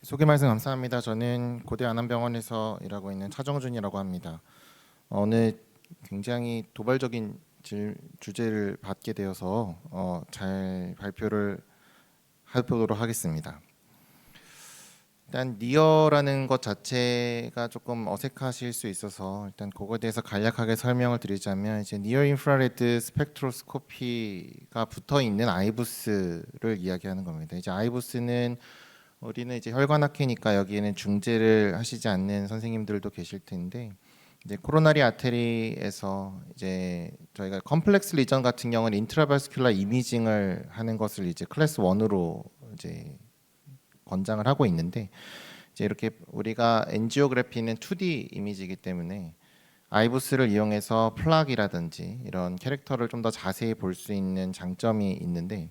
소개 말씀 감사합니다. 저는 고대 안암병원에서 일하고 있는 차정준이라고 합니다. 오늘 굉장히 도발적인 주제를 받게 되어서 잘 발표를 해보도록 하겠습니다. 일단 니어라는 것 자체가 조금 어색하실 수 있어서 일단 그거에 대해서 간략하게 설명을 드리자면, 이제 니어 인프라레드 스펙트로스코피가 붙어 있는 아이부스를 이야기하는 겁니다. 이제 아이부스는 우리는 이제 혈관학회니까 여기에는 중재를 하시지 않는 선생님들도 계실 텐데, 이제 코로나리 아테리에서 이제 저희가 컴플렉스 리전 같은 경우는 인트라바스큘라 이미징을 하는 것을 이제 클래스 1으로 이제 권장을 하고 있는데, 이제 이렇게 우리가 엔지오그래피는 2D 이미지이기 때문에 아이부스를 이용해서 플락이라든지 이런 캐릭터를 좀 더 자세히 볼 수 있는 장점이 있는데,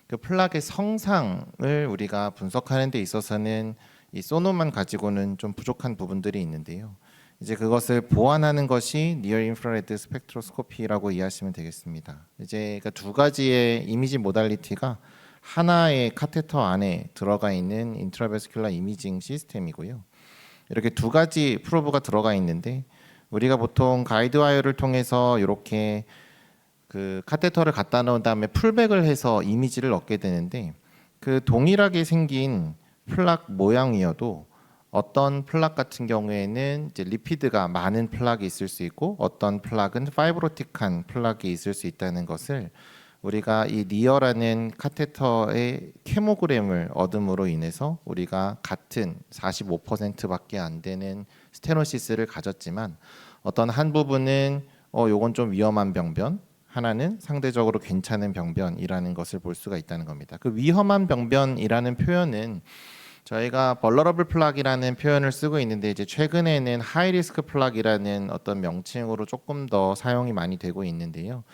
그 플락의 성상을 우리가 분석하는 데 있어서는 이 소노만 가지고는 좀 부족한 부분들이 있는데요. 이제 그것을 보완하는 것이 니어 인프라레드 스펙트로스코피라고 이해하시면 되겠습니다. 이제 그러니까 두 가지의 이미지 모달리티가 하나의 카테터 안에 들어가 있는 인트라베스큘라 이미징 시스템이고요. 이렇게 두 가지 프로브가 들어가 있는데, 우리가 보통 가이드와이어를 통해서 이렇게 그 카테터를 갖다 놓은 다음에 풀백을 해서 이미지를 얻게 되는데, 그 동일하게 생긴 플락 모양이어도 어떤 플락 같은 경우에는 이제 리피드가 많은 플락이 있을 수 있고, 어떤 플락은 파이브로틱한 플락이 있을 수 있다는 것을 우리가 이 니어라는 카테터의 케모그램을 얻음으로 인해서 우리가 같은 45%밖에 안 되는 스테노시스를 가졌지만, 어떤 한 부분은 요건 좀 위험한 병변, 하나는 상대적으로 괜찮은 병변이라는 것을 볼 수가 있다는 겁니다. 그 위험한 병변이라는 표현은 저희가 vulnerable 플락이라는 표현을 쓰고 있는데, 이제 최근에는 하이 리스크 플락이라는 어떤 명칭으로 조금 더 사용이 많이 되고 있는데요.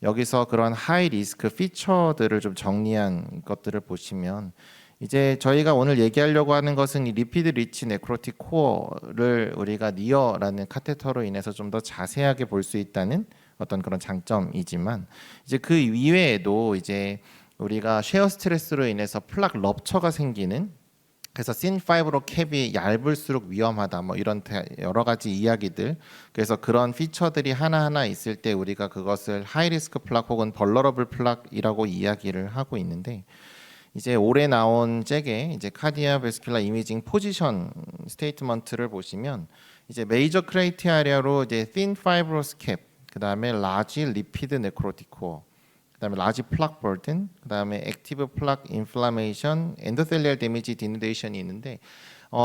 여기서 그런 하이 리스크 피처들을 좀 정리한 것들을 보시면, 이제 저희가 오늘 얘기하려고 하는 것은 이 리피드 리치 네크로틱 코어를 우리가 니어라는 카테터로 인해서 좀 더 자세하게 볼 수 있다는 어떤 그런 장점이지만, 이제 그 이외에도 이제 우리가 쉐어 스트레스로 인해서 플락 럽처가 생기는, 그래서 씬 파이브로 캡이 얇을수록 위험하다, 뭐 이런 여러 가지 이야기들, 그래서 그런 피처들이 하나하나 있을 때 우리가 그것을 하이 리스크 플락 혹은 벌러러블 플락이라고 이야기를 하고 있는데, 이제 올해 나온 잭의 이제 카디아 베스큘라 이미징 포지션 스테이트먼트를 보시면, 이제 메이저 크라이테리아로 이제 thin fibrous cap, 그다음에 large lipid necrotic core, 그다음에 large plaque burden, 그다음에 active plaque inflammation, endothelial damage denudation이 있는데,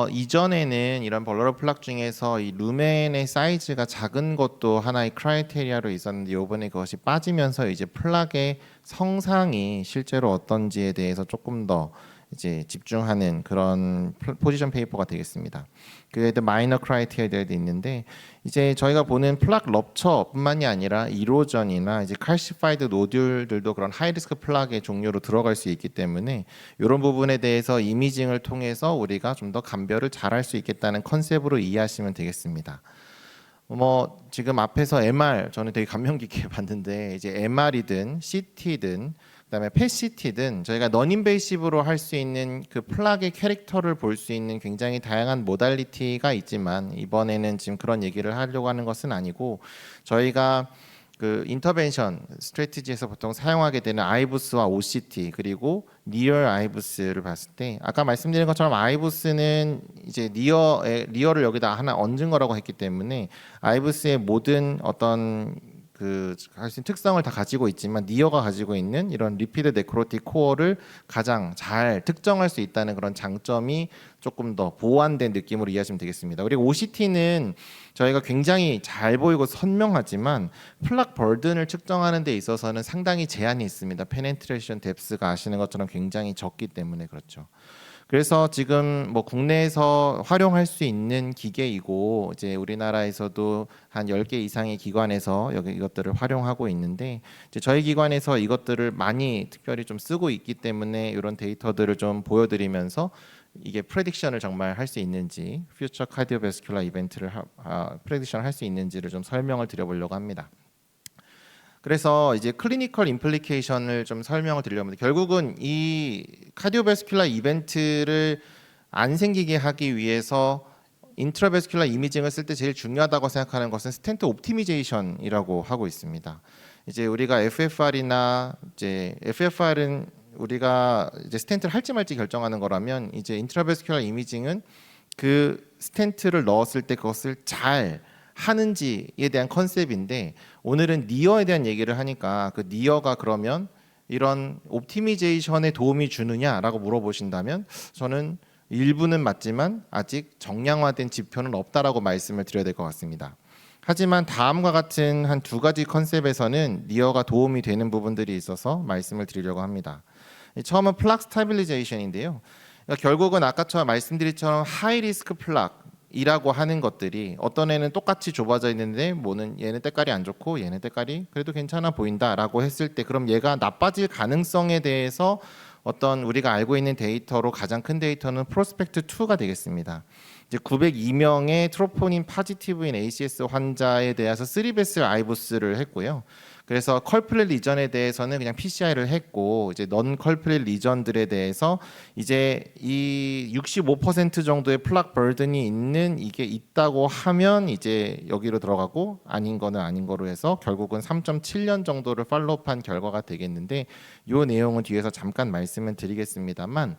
이전에는 이런 벌러러블 플락 중에서 이 루멘의 사이즈가 작은 것도 하나의 크라이테리아로 있었는데, 이번에 그것이 빠지면서 이제 플락의 성상이 실제로 어떤지에 대해서 조금 더 이제 집중하는 그런 포지션 페이퍼가 되겠습니다. 그 외에도 마이너 크라이테리아들도 있는데, 이제 저희가 보는 플락 럽처뿐만이 아니라 이로전이나 이제 칼시파이드 노듈들도 그런 하이리스크 플락의 종류로 들어갈 수 있기 때문에, 이런 부분에 대해서 이미징을 통해서 우리가 좀 더 감별을 잘할 수 있겠다는 컨셉으로 이해하시면 되겠습니다. 뭐 지금 앞에서 MR 저는 되게 감명 깊게 봤는데, 이제 MR이든 CT든 그다음에 펫CT든 저희가 너인베이시브로 할 수 있는 그 플락의 캐릭터를 볼 수 있는 굉장히 다양한 모달리티가 있지만, 이번에는 지금 그런 얘기를 하려고 하는 것은 아니고, 저희가 그 인터벤션 스트래티지에서 보통 사용하게 되는 아이부스와 OCT 그리고 니어 아이부스를 봤을 때, 아까 말씀드린 것처럼 아이부스는 이제 리어를 여기다 하나 얹은 거라고 했기 때문에 아이부스의 모든 어떤 그 할수 있는 특성을 다 가지고 있지만, 니어가 가지고 있는 이런 리피드 네크로틱 코어를 가장 잘 특정할 수 있다는 그런 장점이 조금 더 보완된 느낌으로 이해하시면 되겠습니다. 그리고 OCT는 저희가 굉장히 잘 보이고 선명하지만 플락 버든을 측정하는 데 있어서는 상당히 제한이 있습니다. 페네트레이션 뎁스가 아시는 것처럼 굉장히 적기 때문에 그렇죠. 그래서 지금 뭐 국내에서 활용할 수 있는 기계이고, 이제 우리나라에서도 한 10개 이상의 기관에서 이것들을 활용하고 있는데, 이제 저희 기관에서 이것들을 많이 특별히 좀 쓰고 있기 때문에 이런 데이터들을 좀 보여드리면서 이게 프레딕션을 정말 할 수 있는지, 퓨처 카디오베스큘라 이벤트를 프레딕션 할 수 있는지를 좀 설명을 드려보려고 합니다. 그래서 이제 클리니컬 임플리케이션을 좀 설명을 드리려면, 결국은 이 카디오베스큘라 이벤트를 안 생기게 하기 위해서 인트라베스큘러 이미징을 쓸 때 제일 중요하다고 생각하는 것은 스텐트 옵티미제이션이라고 하고 있습니다. 이제 우리가 FFR이나 이제 FFR은 우리가 이제 스텐트를 할지 말지 결정하는 거라면 이제 인트라베스큘러 이미징은 그 스텐트를 넣었을 때 그것을 잘 하는지에 대한 컨셉인데 오늘은 니어에 대한 얘기를 하니까 그 니어가 그러면 이런 옵티미제이션에 도움이 주느냐라고 물어보신다면 저는 일부는 맞지만 아직 정량화된 지표는 없다라고 말씀을 드려야 될 것 같습니다. 하지만 다음과 같은 한 두 가지 컨셉에서는 니어가 도움이 되는 부분들이 있어서 말씀을 드리려고 합니다. 처음은 플락 스타빌리제이션인데요. 그러니까 결국은 아까처럼 말씀드린 것처럼 하이 리스크 플락이라고 하는 것들이 어떤 애는 똑같이 좁아져 있는데 뭐는 얘는 때깔이 안 좋고 얘는 때깔이 그래도 괜찮아 보인다라고 했을 때 그럼 얘가 나빠질 가능성에 대해서 어떤 우리가 알고 있는 데이터로 가장 큰 데이터는 프로스펙트 2가 되겠습니다. 이제 902명의 트로포닌 파지티브인 ACS 환자에 대해서 3베슬 아이부스를 했고요. 그래서 컬플릿 리전에 대해서는 그냥 PCI를 했고 이제 넌 컬플릿 리전들에 대해서 이제 이 65% 정도의 플락 버든이 있는 이게 있다고 하면 이제 여기로 들어가고 아닌 거는 아닌 거로 해서 결국은 3.7년 정도를 팔로우한 결과가 되겠는데 이 내용은 뒤에서 잠깐 말씀을 드리겠습니다만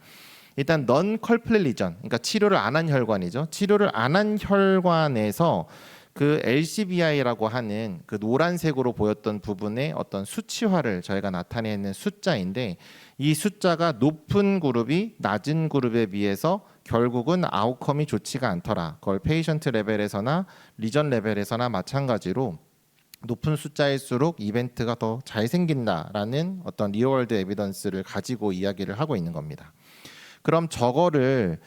일단 넌 컬플릿 리전 그러니까 치료를 안 한 혈관이죠. 치료를 안 한 혈관에서 그 LCBI라고 하는 그 노란색으로 보였던 부분의 어떤 수치화를 저희가 나타내는 숫자인데 이 숫자가 높은 그룹이 낮은 그룹에 비해서 결국은 아웃컴이 좋지가 않더라. 그걸 페이션트 레벨에서나 리전 레벨에서나 마찬가지로 높은 숫자일수록 이벤트가 더 잘 생긴다라는 어떤 리얼월드 에비던스를 가지고 이야기를 하고 있는 겁니다. 그럼 저거를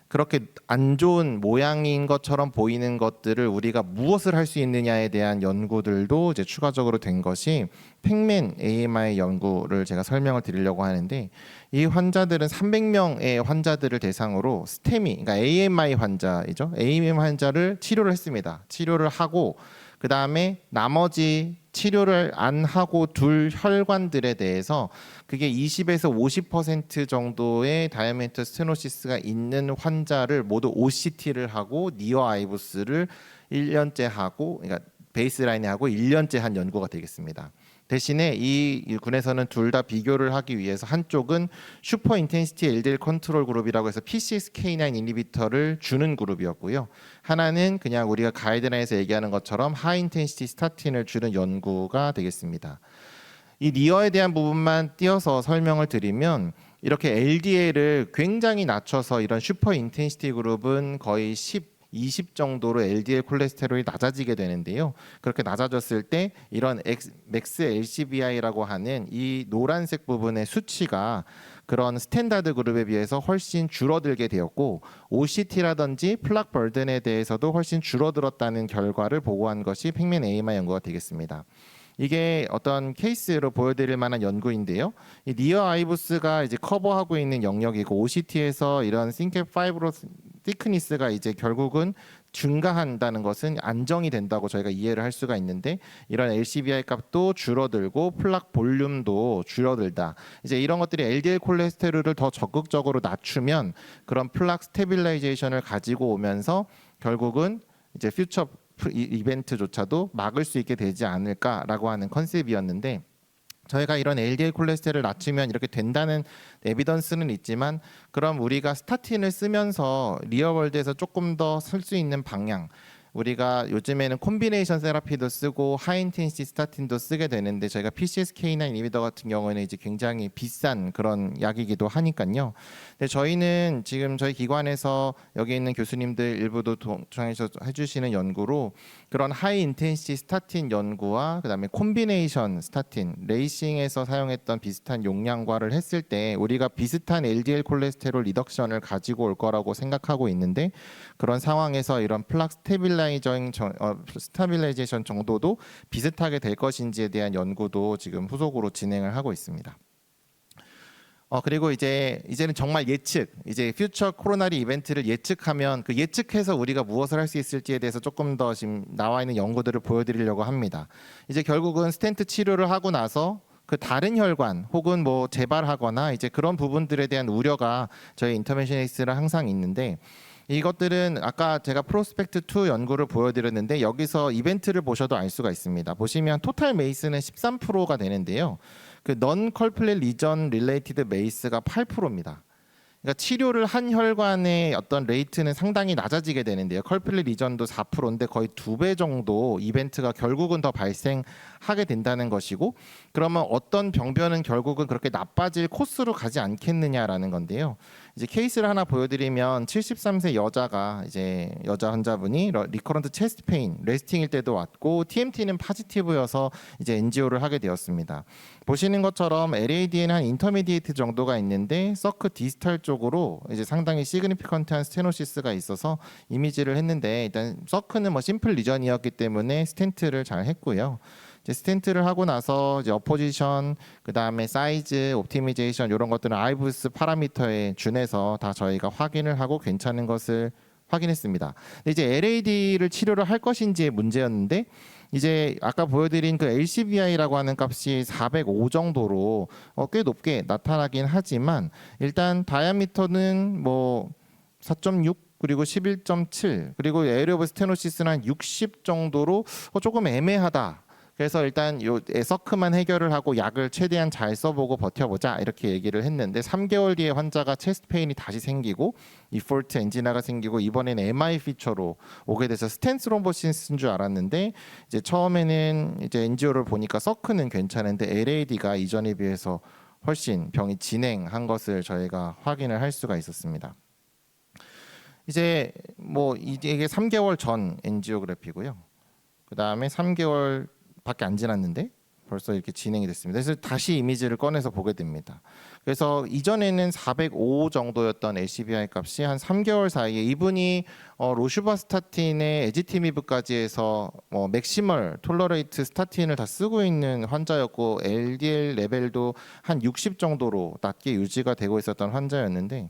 그렇게 안 좋은 모양인 것처럼 보이는 것들을 우리가 무엇을 할 수 있느냐에 대한 연구들도 이제 추가적으로 된 것이 팩맨 AMI 연구를 제가 설명을 드리려고 하는데 이 환자들은 300명의 환자들을 대상으로 스테미, 그러니까 AMI 환자이죠. AMI 환자를 치료를 했습니다. 치료를 하고 그 다음에 나머지 치료를 안 하고 둘 혈관들에 대해서 그게 20에서 50% 정도의 다이아멘트 스테노시스가 있는 환자를 모두 OCT를 하고 니어 아이부스를 1년째 하고 그러니까 베이스라인에 하고 1년째 한 연구가 되겠습니다. 대신에 이 군에서는 둘 다 비교를 하기 위해서 한쪽은 슈퍼 인텐시티 LDL 컨트롤 그룹이라고 해서 PCSK9 인히비터를 주는 그룹이었고요. 하나는 그냥 우리가 가이드라인에서 얘기하는 것처럼 하이 인텐시티 스타틴을 주는 연구가 되겠습니다. 이 니어에 대한 부분만 띄어서 설명을 드리면 이렇게 LDL을 굉장히 낮춰서 이런 슈퍼 인텐시티 그룹은 거의 10 20 정도로 LDL 콜레스테롤이 낮아지게 되는데요. 그렇게 낮아졌을 때 이런 맥스 LCBI라고 하는 이 노란색 부분의 수치가 그런 스탠다드 그룹에 비해서 훨씬 줄어들게 되었고 OCT라든지 플락 버든에 대해서도 훨씬 줄어들었다는 결과를 보고한 것이 팩맨 AMI 연구가 되겠습니다. 이게 어떤 케이스로 보여드릴 만한 연구인데요. 이 니어 아이부스가 이제 커버하고 있는 영역이고 OCT에서 이런 싱캡 파이브로 티크니스가 이제 결국은 증가한다는 것은 안정이 된다고 저희가 이해를 할 수가 있는데 이런 LCBI 값도 줄어들고 플락 볼륨도 줄어들다. 이제 이런 것들이 LDL 콜레스테롤을 더 적극적으로 낮추면 그런 플락 스테빌라이제이션을 가지고 오면서 결국은 이제 퓨처 이벤트조차도 막을 수 있게 되지 않을까라고 하는 컨셉이었는데 저희가 이런 LDL 콜레스테롤을 낮추면 이렇게 된다는 에비던스는 있지만 그럼 우리가 스타틴을 쓰면서 리얼월드에서 조금 더 쓸 수 있는 방향 우리가 요즘에는 콤비네이션 세라피도 쓰고 하이인텐시티 스타틴도 쓰게 되는데 저희가 PCSK9 이니비터 같은 경우에는 이제 굉장히 비싼 그런 약이기도 하니까요. 근데 저희는 지금 저희 기관에서 여기 있는 교수님들 일부도 동참해서 해주시는 연구로 그런 하이인텐시티 스타틴 연구와 그다음에 콤비네이션 스타틴 레이싱에서 사용했던 비슷한 용량과를 했을 때 우리가 비슷한 LDL 콜레스테롤 리덕션을 가지고 올 거라고 생각하고 있는데 그런 상황에서 이런 플락 스타빌라이제이션 정도도 비슷하게 될 것인지에 대한 연구도 지금 후속으로 진행을 하고 있습니다. 그리고 이제는 정말 예측, 이제 퓨처 코로나리 이벤트를 예측하면 그 예측해서 우리가 무엇을 할 수 있을지에 대해서 조금 더 지금 나와 있는 연구들을 보여드리려고 합니다. 이제 결국은 스텐트 치료를 하고 나서 그 다른 혈관 혹은 뭐 재발하거나 이제 그런 부분들에 대한 우려가 저희 인터벤셔니스트는 항상 있는데, 이것들은 아까 제가 프로스펙트 2 연구를 보여드렸는데 여기서 이벤트를 보셔도 알 수가 있습니다. 보시면 토탈 메이스는 13%가 되는데요. 그 non 컬플렛 리전 릴레이티드 메이스가 8%입니다. 그러니까 치료를 한 혈관의 어떤 레이트는 상당히 낮아지게 되는데요. 컬플릿 리전도 4%인데 거의 2배 정도 이벤트가 결국은 더 발생하게 된다는 것이고, 그러면 어떤 병변은 결국은 그렇게 나빠질 코스로 가지 않겠느냐라는 건데요. 이제 케이스를 하나 보여드리면 73세 여자가 이제 여자 환자분이 리커런트 체스트 페인 레스팅일 때도 왔고 TMT는 파지티브여서 이제 엔지오를 하게 되었습니다. 보시는 것처럼 LAD에는 한 인터미디에이트 정도가 있는데 서크 디스탈 쪽으로 이제 상당히 시그니피컨트한 스테노시스가 있어서 이미지를 했는데, 일단 서크는 뭐 심플 리전이었기 때문에 스텐트를 잘 했고요. 이제 스텐트를 하고 나서 이제 어포지션, 그 다음에 사이즈, 옵티미제이션 이런 것들은 아이부스 파라미터에 준해서 다 저희가 확인을 하고 괜찮은 것을 확인했습니다. 근데 이제 LAD를 치료를 할 것인지의 문제였는데, 이제 아까 보여드린 그 LCBI라고 하는 값이 405 정도로 꽤 높게 나타나긴 하지만, 일단 다이아미터는 뭐 4.6 그리고 11.7 그리고 에리어 오브 스테노시스는 한 60 정도로 조금 애매하다. 그래서 일단 요 서크만 해결을 하고 약을 최대한 잘 써보고 버텨보자 이렇게 얘기를 했는데, 3개월 뒤에 환자가 체스트 페인이 다시 생기고 이폴트 엔지나가 생기고 이번에는 MI 피처로 오게 돼서 스텐 스롬보시스인 줄 알았는데, 이제 처음에는 이제 엔지오를 보니까 서크는 괜찮은데 LAD가 이전에 비해서 훨씬 병이 진행한 것을 저희가 확인을 할 수가 있었습니다. 이제 뭐 이게 3개월 전 엔지오그래피고요. 그 다음에 3개월 밖에 안 지났는데 벌써 이렇게 진행이 됐습니다. 그래서 다시 이미지를 꺼내서 보게 됩니다. 그래서 이전에는 405 정도였던 LCBI 값이 한 3개월 사이에 이분이 로슈바스타틴의 에지티미브까지 해서 맥시멀 톨러레이트 스타틴을 다 쓰고 있는 환자였고 LDL 레벨도 한 60 정도로 낮게 유지가 되고 있었던 환자였는데,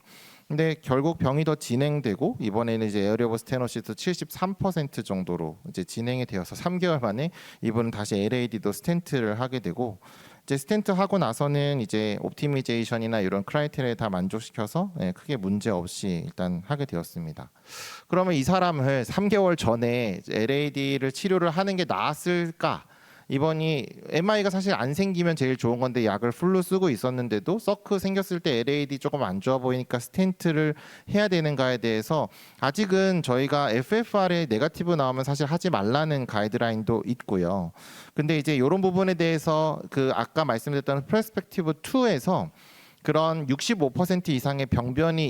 근데 결국 병이 더 진행되고 이번에는 이제 에어리어 오브 스테노시스 73% 정도로 이제 진행이 되어서 3개월 만에 이분은 다시 LAD도 스텐트를 하게 되고, 이제 스텐트 하고 나서는 이제 옵티미제이션이나 이런 크라이테리아에 다 만족시켜서 크게 문제 없이 일단 하게 되었습니다. 그러면 이 사람을 3개월 전에 LAD를 치료를 하는 게 나았을까? 이번이 MI가 사실 안 생기면 제일 좋은 건데 약을 풀로 쓰고 있었는데도 서크 생겼을 때 LAD 조금 안 좋아 보이니까 스텐트를 해야 되는가에 대해서 아직은 저희가 FFR에 네거티브 나오면 사실 하지 말라는 가이드라인도 있고요. 근데 이제 이런 부분에 대해서 그 아까 말씀드렸던 프레스펙티브 2에서 그런 65% 이상의 병변이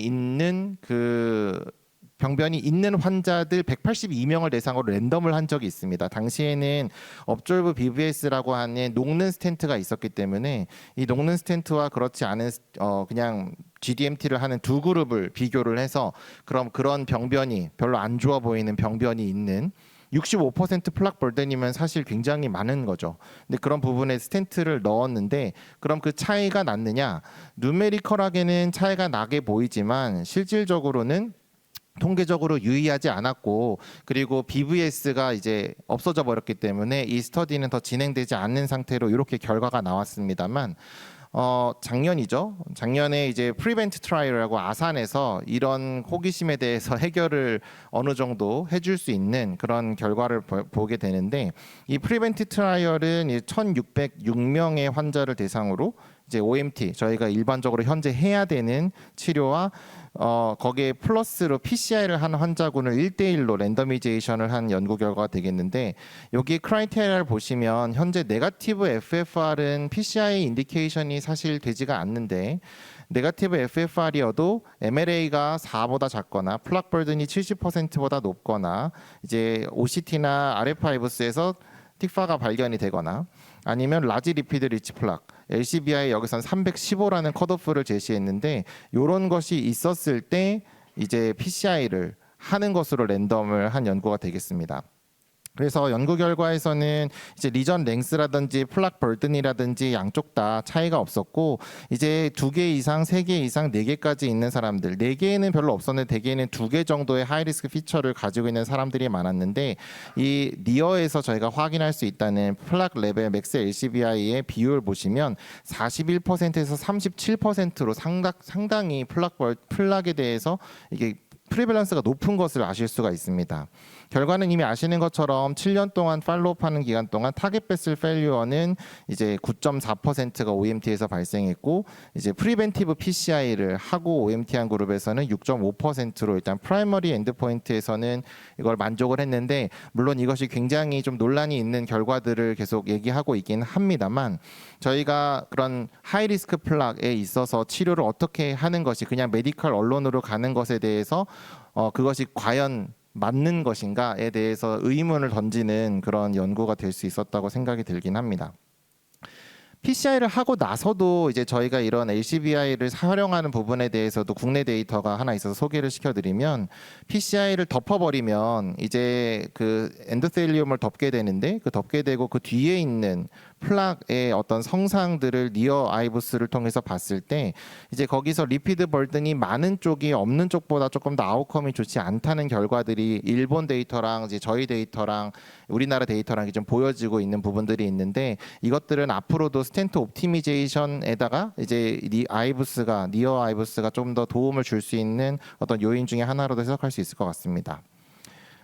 있는 환자들 182명을 대상으로 랜덤을 한 적이 있습니다. 당시에는 업졸브 BVS라고 하는 녹는 스텐트가 있었기 때문에 이 녹는 스텐트와 그렇지 않은 그냥 GDMT를 하는 두 그룹을 비교를 해서 그런 병변이 별로 안 좋아 보이는 병변이 있는 65% 플락 벌든이면 사실 굉장히 많은 거죠. 근데 그런 부분에 스텐트를 넣었는데, 그럼 그 차이가 났느냐? 누메리컬하게는 차이가 나게 보이지만 실질적으로는 통계적으로 유의하지 않았고, 그리고 BVS가 이제 없어져 버렸기 때문에 이 스터디는 더 진행되지 않는 상태로 이렇게 결과가 나왔습니다만, 작년에 이제 프리벤트 트라이얼이라고 아산에서 이런 호기심에 대해서 해결을 어느 정도 해줄 수 있는 그런 결과를 보게 되는데, 이 프리벤트 트라이얼은 1,606명의 환자를 대상으로 이제 OMT 저희가 일반적으로 현재 해야 되는 치료와 거기에 플러스로 PCI를 한 환자군을 1대1로 랜더미제이션을 한 연구 결과가 되겠는데, 여기 크라이테리아를 보시면 현재 네거티브 FFR은 PCI 인디케이션이 사실 되지가 않는데, 네거티브 FFR이어도 MLA가 4보다 작거나 플락 버든이 70%보다 높거나 이제 OCT나 RF5스에서 틱파가 발견이 되거나 아니면 라지 리피드 리치 플락 LCBI 여기선 315라는 컷오프를 제시했는데, 이런 것이 있었을 때 이제 PCI를 하는 것으로 랜덤을 한 연구가 되겠습니다. 그래서 연구 결과에서는 이제 리전 랭스라든지 플락 벌든이라든지 양쪽 다 차이가 없었고, 이제 2개 이상, 3개 이상, 4개까지 있는 사람들, 4개는 별로 없었는데 대개는 2개 정도의 하이리스크 피처를 가지고 있는 사람들이 많았는데, 이 니어에서 저희가 확인할 수 있다는 플락 레벨 맥스 LCBI의 비율 보시면 41%에서 37%로 상당히 플락에 대해서 이게 프리밸런스가 높은 것을 아실 수가 있습니다. 결과는 이미 아시는 것처럼 7년 동안 팔로우하는 기간 동안 타겟 베슬 페일리어는 이제 9.4%가 OMT에서 발생했고, 이제 프리벤티브 PCI를 하고 OMT한 그룹에서는 6.5%로 일단 프라이머리 엔드포인트에서는 이걸 만족을 했는데, 물론 이것이 굉장히 좀 논란이 있는 결과들을 계속 얘기하고 있긴 합니다만, 저희가 그런 하이리스크 플락에 있어서 치료를 어떻게 하는 것이 그냥 메디컬 언론으로 가는 것에 대해서 그것이 과연 맞는 것인가에 대해서 의문을 던지는 그런 연구가 될 수 있었다고 생각이 들긴 합니다. PCI를 하고 나서도 이제 저희가 이런 LCBI를 활용하는 부분에 대해서도 국내 데이터가 하나 있어서 소개를 시켜드리면, PCI를 덮어버리면 이제 그 엔도텔리움을 덮게 되는데, 그 덮게 되고 그 뒤에 있는 플락의 어떤 성상들을 니어 아이부스를 통해서 봤을 때 이제 거기서 리피드 벌든이 많은 쪽이 없는 쪽보다 조금 더 아웃컴이 좋지 않다는 결과들이 일본 데이터랑 이제 저희 데이터랑 우리나라 데이터랑 좀 보여지고 있는 부분들이 있는데, 이것들은 앞으로도 스텐트 옵티미제이션에다가 이제 니어 아이부스가 좀 더 도움을 줄 수 있는 어떤 요인 중에 하나로도 해석할 수 있을 것 같습니다.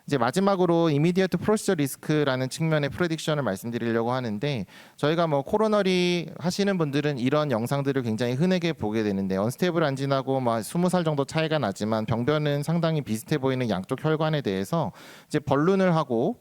이제 마지막으로 이미디어트 프로시저 리스크라는 측면의 프레딕션을 말씀드리려고 하는데, 저희가 뭐 코로너리 하시는 분들은 이런 영상들을 굉장히 흔하게 보게 되는데, 언스테이블 안진하고 막 20살 정도 차이가 나지만 병변은 상당히 비슷해 보이는 양쪽 혈관에 대해서 이제 벌룬을 하고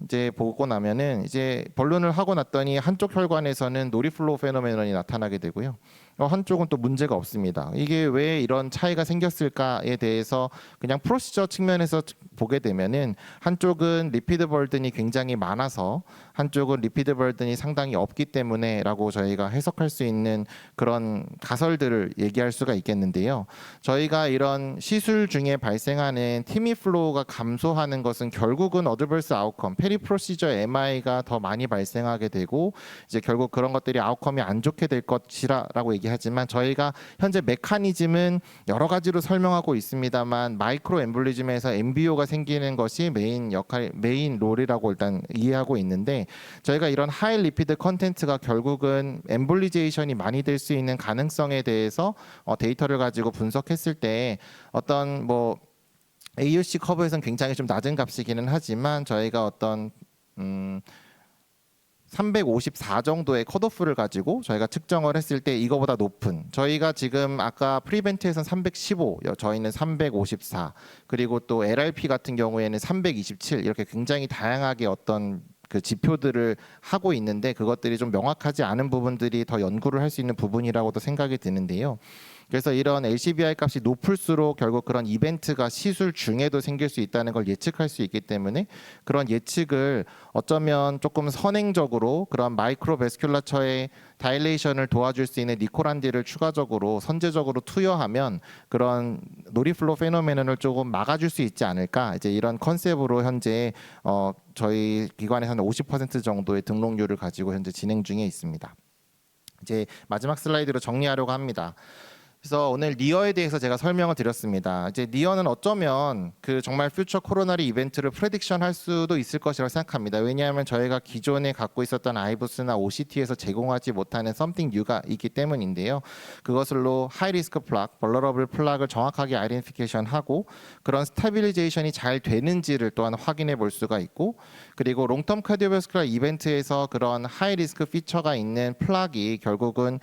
이제 보고 나면은 이제 벌룬을 하고 났더니 한쪽 혈관에서는 노리플로우 페노메논이 나타나게 되고요. 한쪽은 또 문제가 없습니다. 이게 왜 이런 차이가 생겼을까에 대해서 그냥 프로시저 측면에서 보게 되면은 한쪽은 리피드 벌든이 굉장히 많아서 한쪽은 리피드 벌든이 상당히 없기 때문에라고 저희가 해석할 수 있는 그런 가설들을 얘기할 수가 있겠는데요. 저희가 이런 시술 중에 발생하는 티미 플로우가 감소하는 것은 결국은 어드버스 아웃컴, 페리 프로시저 MI가 더 많이 발생하게 되고, 이제 결국 그런 것들이 아웃컴이 안 좋게 될 것이라고 얘기하지만, 저희가 현재 메커니즘은 여러 가지로 설명하고 있습니다만 마이크로 엠볼리즘에서 MBO가 생기는 것이 메인 롤이라고 일단 이해하고 있는데, 저희가 이런 하이 리피드 컨텐츠가 결국은 엠볼리제이션이 많이 될 수 있는 가능성에 대해서 데이터를 가지고 분석했을 때 어떤 뭐 AUC 커브에서는 굉장히 좀 낮은 값이기는 하지만, 저희가 어떤 354 정도의 컷오프를 가지고 저희가 측정을 했을 때 이거보다 높은, 저희가 지금 아까 프리벤트에서는 315, 저희는 354, 그리고 또 LRP 같은 경우에는 327, 이렇게 굉장히 다양하게 어떤 그 지표들을 하고 있는데, 그것들이 좀 명확하지 않은 부분들이 더 연구를 할 수 있는 부분이라고도 생각이 드는데요. 그래서 이런 LCBI 값이 높을수록 결국 그런 이벤트가 시술 중에도 생길 수 있다는 걸 예측할 수 있기 때문에, 그런 예측을 어쩌면 조금 선행적으로 그런 마이크로베스큘라처의 다일레이션을 도와줄 수 있는 니코란디를 추가적으로 선제적으로 투여하면 그런 노리플로 페노메논을 조금 막아줄 수 있지 않을까, 이제 이런 컨셉으로 현재 저희 기관에서는 50% 정도의 등록률을 가지고 현재 진행 중에 있습니다. 이제 마지막 슬라이드로 정리하려고 합니다. 그래서 오늘 니어에 대해서 제가 설명을 드렸습니다. 이제 니어는 어쩌면 그 정말 퓨처 코로나리 이벤트를 프레딕션 할 수도 있을 것이라고 생각합니다. 왜냐하면 저희가 기존에 갖고 있었던 아이부스나 OCT에서 제공하지 못하는 something new가 있기 때문인데요. 그것으로 하이 리스크 플락, 벌러러블 플락을 정확하게 아이덴티피케이션 하고 그런 스타빌리제이션이 잘 되는지를 또한 확인해 볼 수가 있고, 그리고 롱텀 카디오베스큘러 이벤트에서 그런 하이 리스크 피처가 있는 플락이 결국은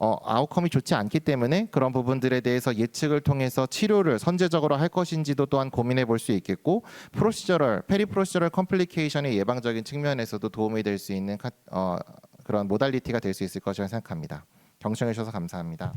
아웃컴이 좋지 않기 때문에 그런 부분들에 대해서 예측을 통해서 치료를 선제적으로 할 것인지도 또한 고민해 볼 수 있겠고, 페리프로시저럴 컴플리케이션의 예방적인 측면에서도 도움이 될 수 있는 그런 모달리티가 될 수 있을 것이라 생각합니다. 경청해 주셔서 감사합니다.